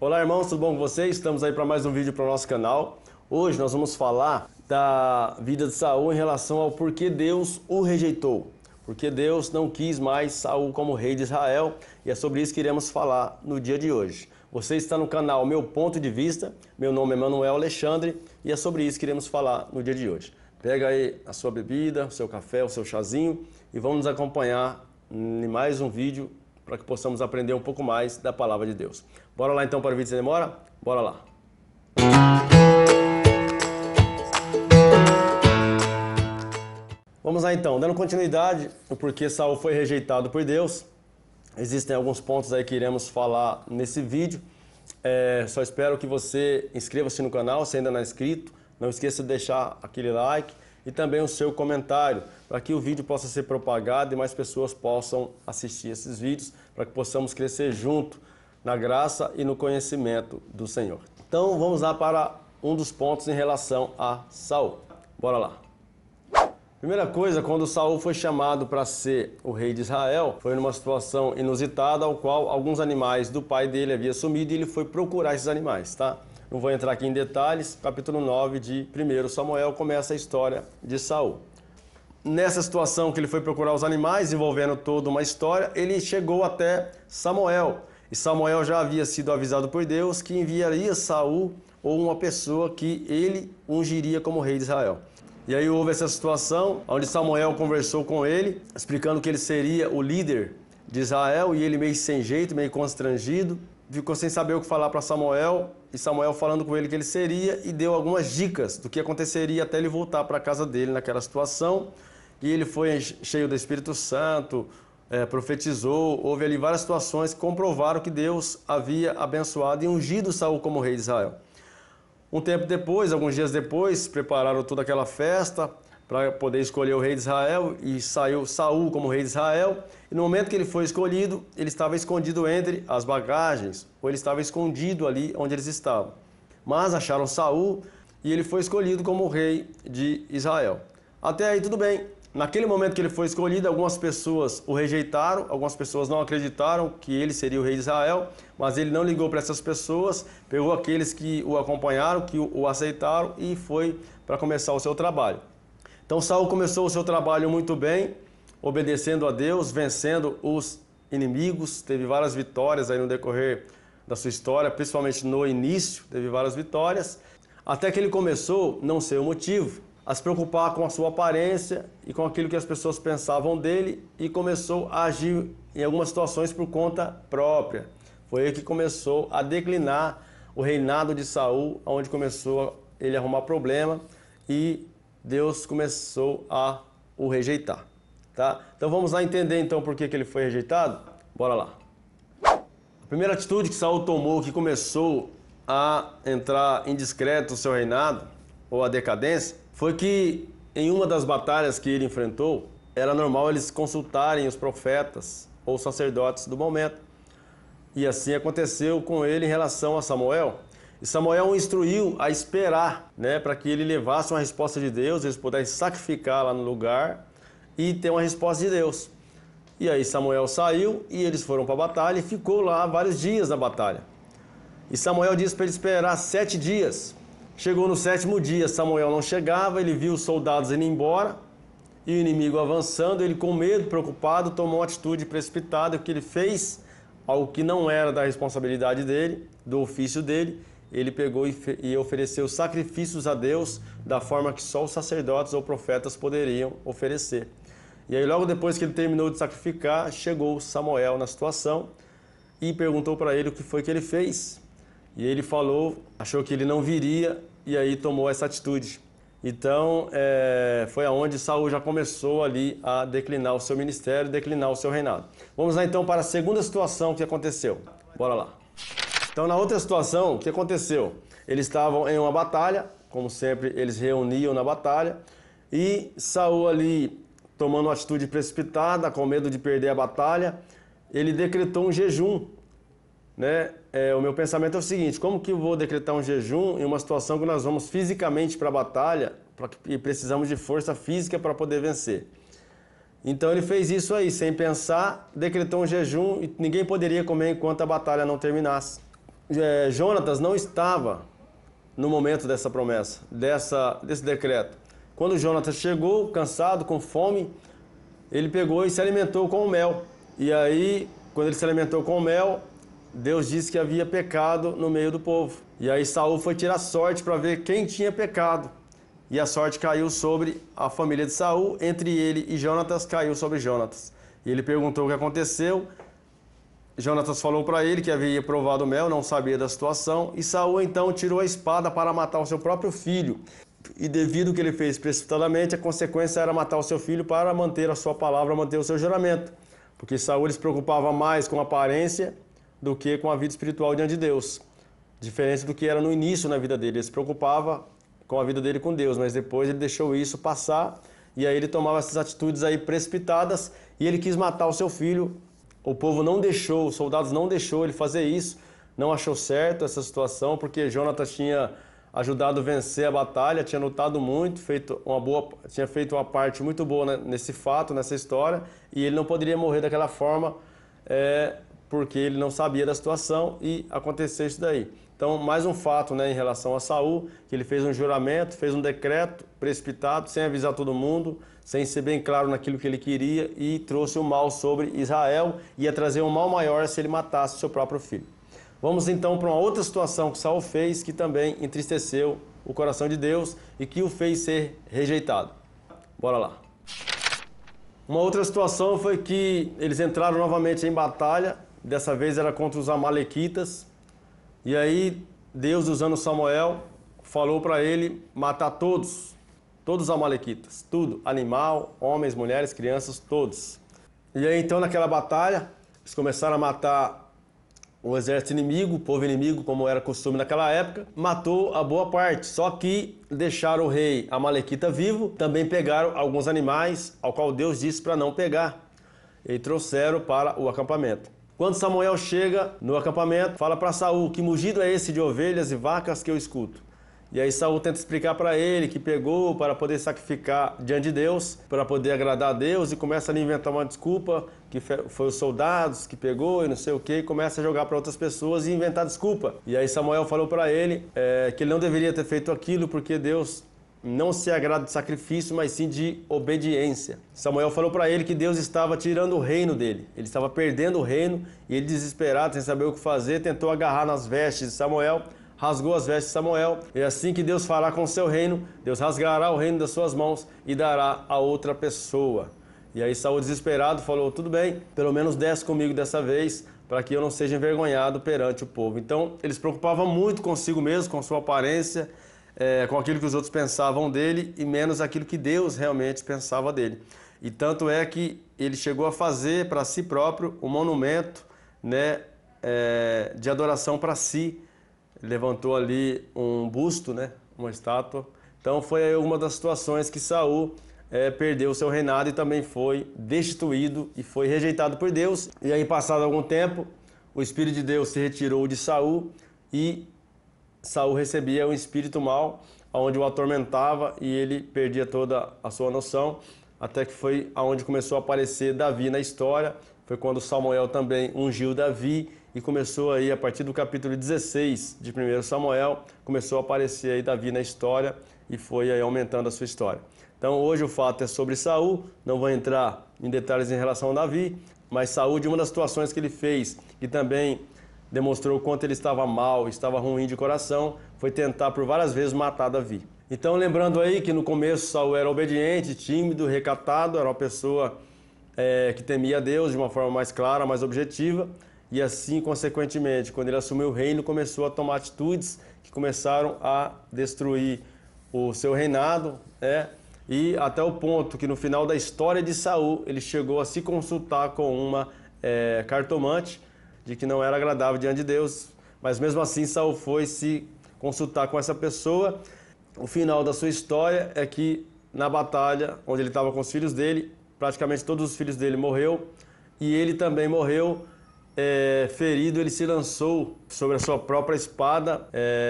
Olá irmãos, tudo bom com vocês? Estamos aí para mais um vídeo para o nosso canal. Hoje nós vamos falar da vida de Saul em relação ao porquê Deus o rejeitou. Porque Deus não quis mais Saul como rei de Israel, e é sobre isso que iremos falar no dia de hoje. Você está no canal Meu Ponto de Vista, meu nome é Manuel Alexandre e é sobre isso que iremos falar no dia de hoje. Pega aí a sua bebida, o seu café, o seu chazinho e vamos nos acompanhar em mais um vídeo para que possamos aprender um pouco mais da Palavra de Deus. Bora lá então para o vídeo sem demora? Bora lá! Vamos lá então, dando continuidade no porquê Saul foi rejeitado por Deus. Existem alguns pontos aí que iremos falar nesse vídeo. Só espero que você inscreva-se no canal, se ainda não é inscrito. Não esqueça de deixar aquele like e também o seu comentário, para que o vídeo possa ser propagado e mais pessoas possam assistir esses vídeos, para que possamos crescer junto na graça e no conhecimento do Senhor. Então vamos lá para um dos pontos em relação a Saul. Bora lá. Primeira coisa, quando Saul foi chamado para ser o rei de Israel, foi numa situação inusitada, ao qual alguns animais do pai dele haviam sumido e ele foi procurar esses animais, tá? Não vou entrar aqui em detalhes, capítulo 9 de 1 Samuel começa a história de Saul. Nessa situação que ele foi procurar os animais, envolvendo toda uma história, ele chegou até Samuel. E Samuel já havia sido avisado por Deus que enviaria Saul ou uma pessoa que ele ungiria como rei de Israel. E aí houve essa situação, onde Samuel conversou com ele, explicando que ele seria o líder de Israel, e ele meio sem jeito, meio constrangido, ficou sem saber o que falar para Samuel, e Samuel falando com ele que ele seria, e deu algumas dicas do que aconteceria até ele voltar para a casa dele naquela situação. E ele foi cheio do Espírito Santo, profetizou, houve ali várias situações que comprovaram que Deus havia abençoado e ungido Saul como rei de Israel. Um tempo depois, alguns dias depois, prepararam toda aquela festa para poder escolher o rei de Israel, e saiu Saul como rei de Israel. E no momento que ele foi escolhido, ele estava escondido entre as bagagens, ou ele estava escondido ali onde eles estavam. Mas acharam Saul e ele foi escolhido como rei de Israel. Até aí tudo bem. Naquele momento que ele foi escolhido, algumas pessoas o rejeitaram, algumas pessoas não acreditaram que ele seria o rei de Israel, mas ele não ligou para essas pessoas, pegou aqueles que o acompanharam, que o aceitaram e foi para começar o seu trabalho. Então Saul começou o seu trabalho muito bem, obedecendo a Deus, vencendo os inimigos, teve várias vitórias aí no decorrer da sua história, principalmente no início, teve várias vitórias, até que ele começou, não sei o motivo, a se preocupar com a sua aparência e com aquilo que as pessoas pensavam dele, e começou a agir em algumas situações por conta própria. Foi aí que começou a declinar o reinado de Saul, onde começou ele a arrumar problema e Deus começou a o rejeitar. Tá? Então vamos lá entender então por que ele foi rejeitado? Bora lá. A primeira atitude que Saul tomou, que começou a entrar em discreto o seu reinado, ou a decadência, foi que em uma das batalhas que ele enfrentou, era normal eles consultarem os profetas ou sacerdotes do momento. E assim aconteceu com ele em relação a Samuel. E Samuel o instruiu a esperar, para que ele levasse uma resposta de Deus, eles pudessem sacrificar lá no lugar e ter uma resposta de Deus. E aí Samuel saiu e eles foram para a batalha e ficou lá vários dias na batalha. E Samuel disse para ele esperar 7 dias. Chegou no 7º dia, Samuel não chegava, ele viu os soldados indo embora e o inimigo avançando, ele com medo, preocupado, tomou uma atitude precipitada, que ele fez algo que não era da responsabilidade dele, do ofício dele. Ele pegou e ofereceu sacrifícios a Deus da forma que só os sacerdotes ou profetas poderiam oferecer. E aí logo depois que ele terminou de sacrificar, chegou Samuel na situação e perguntou para ele o que foi que ele fez. E ele falou, achou que ele não viria e aí tomou essa atitude. Então foi aonde Saul já começou ali a declinar o seu ministério, declinar o seu reinado. Vamos lá então para a segunda situação que aconteceu. Bora lá. Então na outra situação, o que aconteceu? Eles estavam em uma batalha, como sempre eles reuniam na batalha, e Saul ali tomando uma atitude precipitada, com medo de perder a batalha, ele decretou um jejum. O meu pensamento é o seguinte: como que eu vou decretar um jejum em uma situação que nós vamos fisicamente para a batalha e precisamos de força física para poder vencer? Então ele fez isso aí, sem pensar, decretou um jejum e ninguém poderia comer enquanto a batalha não terminasse. Jonatas não estava no momento dessa promessa, desse decreto. Quando Jonatas chegou, cansado, com fome, ele pegou e se alimentou com o mel. E aí, quando ele se alimentou com o mel, Deus disse que havia pecado no meio do povo. E aí Saul foi tirar sorte para ver quem tinha pecado. E a sorte caiu sobre a família de Saul, entre ele e Jonatas caiu sobre Jonatas. E ele perguntou o que aconteceu. Jonatas falou para ele que havia provado o mel, não sabia da situação. E Saul então tirou a espada para matar o seu próprio filho. E devido ao que ele fez precipitadamente, a consequência era matar o seu filho para manter a sua palavra, manter o seu juramento. Porque Saul se preocupava mais com a aparência do que com a vida espiritual diante de Deus. Diferente do que era no início na vida dele. Ele se preocupava com a vida dele com Deus, mas depois ele deixou isso passar e aí ele tomava essas atitudes aí precipitadas e ele quis matar o seu filho. O povo não deixou, os soldados não deixou ele fazer isso, não achou certo essa situação, porque Jonatas tinha ajudado a vencer a batalha, tinha lutado muito, tinha feito uma parte muito boa nesse fato, nessa história, e ele não poderia morrer daquela forma, porque ele não sabia da situação e aconteceu isso daí. Então, mais um fato, em relação a Saul, que ele fez um juramento, fez um decreto precipitado, sem avisar todo mundo, sem ser bem claro naquilo que ele queria, e trouxe o mal sobre Israel, ia trazer um mal maior se ele matasse seu próprio filho. Vamos então para uma outra situação que Saul fez, que também entristeceu o coração de Deus e que o fez ser rejeitado. Bora lá. Uma outra situação foi que eles entraram novamente em batalha, dessa vez era contra os amalequitas, e aí Deus, usando Samuel, falou para ele matar todos os amalequitas, tudo, animal, homens, mulheres, crianças, todos. E aí então naquela batalha, eles começaram a matar o exército inimigo, o povo inimigo, como era costume naquela época, matou a boa parte, só que deixaram o rei amalequita vivo, também pegaram alguns animais, ao qual Deus disse para não pegar, e trouxeram para o acampamento. Quando Samuel chega no acampamento, fala para Saul, que mugido é esse de ovelhas e vacas que eu escuto? E aí Saul tenta explicar para ele que pegou para poder sacrificar diante de Deus, para poder agradar a Deus, e começa a inventar uma desculpa, que foi os soldados que pegou e não sei o que, e começa a jogar para outras pessoas e inventar desculpa. E aí Samuel falou para ele que ele não deveria ter feito aquilo porque Deus não se agrada de sacrifício, mas sim de obediência. Samuel falou para ele que Deus estava tirando o reino dele, ele estava perdendo o reino, e ele, desesperado, sem saber o que fazer, tentou agarrar nas vestes de Samuel, rasgou as vestes de Samuel, e assim que Deus fará com o seu reino, Deus rasgará o reino das suas mãos e dará a outra pessoa. E aí Saul, desesperado, falou, tudo bem, pelo menos desce comigo dessa vez, para que eu não seja envergonhado perante o povo. Então, ele se preocupava muito consigo mesmo, com sua aparência, com aquilo que os outros pensavam dele, e menos aquilo que Deus realmente pensava dele. E tanto é que ele chegou a fazer para si próprio um monumento, de adoração para si. Levantou ali um busto, uma estátua. Então foi uma das situações que Saul perdeu o seu reinado e também foi destituído e foi rejeitado por Deus. E aí, passado algum tempo, o Espírito de Deus se retirou de Saul e Saul recebia um espírito mau, onde o atormentava e ele perdia toda a sua noção, até que foi aonde começou a aparecer Davi na história. Foi quando Samuel também ungiu Davi e começou aí, a partir do capítulo 16 de 1 Samuel, começou a aparecer aí Davi na história e foi aí aumentando a sua história. Então hoje o fato é sobre Saul, não vou entrar em detalhes em relação a Davi, mas Saul, de uma das situações que ele fez, que também demonstrou o quanto ele estava mal, estava ruim de coração, foi tentar por várias vezes matar Davi. Então, lembrando aí que no começo Saul era obediente, tímido, recatado, era uma pessoa que temia a Deus de uma forma mais clara, mais objetiva, e assim, consequentemente, quando ele assumiu o reino, começou a tomar atitudes que começaram a destruir o seu reinado, e até o ponto que no final da história de Saul, ele chegou a se consultar com uma cartomante, de que não era agradável diante de Deus, mas mesmo assim Saul foi se consultar com essa pessoa. O final da sua história é que na batalha, onde ele estava com os filhos dele, praticamente todos os filhos dele morreu, e ele também morreu ferido. Ele se lançou sobre a sua própria espada,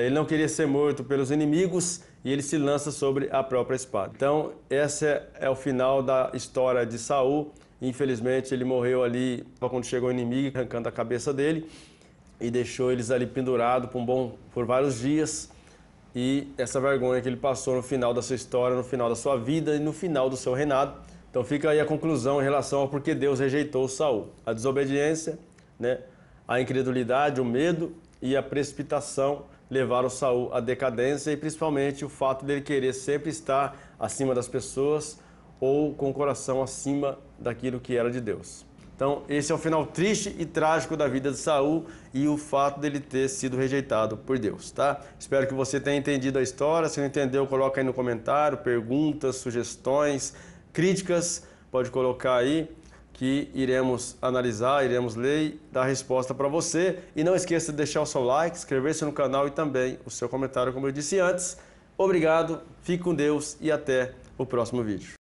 ele não queria ser morto pelos inimigos, e ele se lança sobre a própria espada. Então esse é o final da história de Saul. Infelizmente ele morreu ali quando chegou o inimigo, arrancando a cabeça dele. e deixou eles ali pendurados por vários dias. E essa vergonha que ele passou no final da sua história, no final da sua vida e no final do seu reinado. Então fica aí a conclusão em relação ao porquê Deus rejeitou Saul. A desobediência, né, a incredulidade, o medo e a precipitação levaram Saul à decadência, e principalmente o fato dele querer sempre estar acima das pessoas ou com o coração acima daquilo que era de Deus. Então, esse é o final triste e trágico da vida de Saul e o fato dele ter sido rejeitado por Deus, tá? Espero que você tenha entendido a história. Se não entendeu, coloca aí no comentário, perguntas, sugestões, críticas, pode colocar aí que iremos analisar, iremos ler e dar resposta para você. E não esqueça de deixar o seu like, inscrever-se no canal e também o seu comentário, como eu disse antes. Obrigado, fique com Deus e até o próximo vídeo.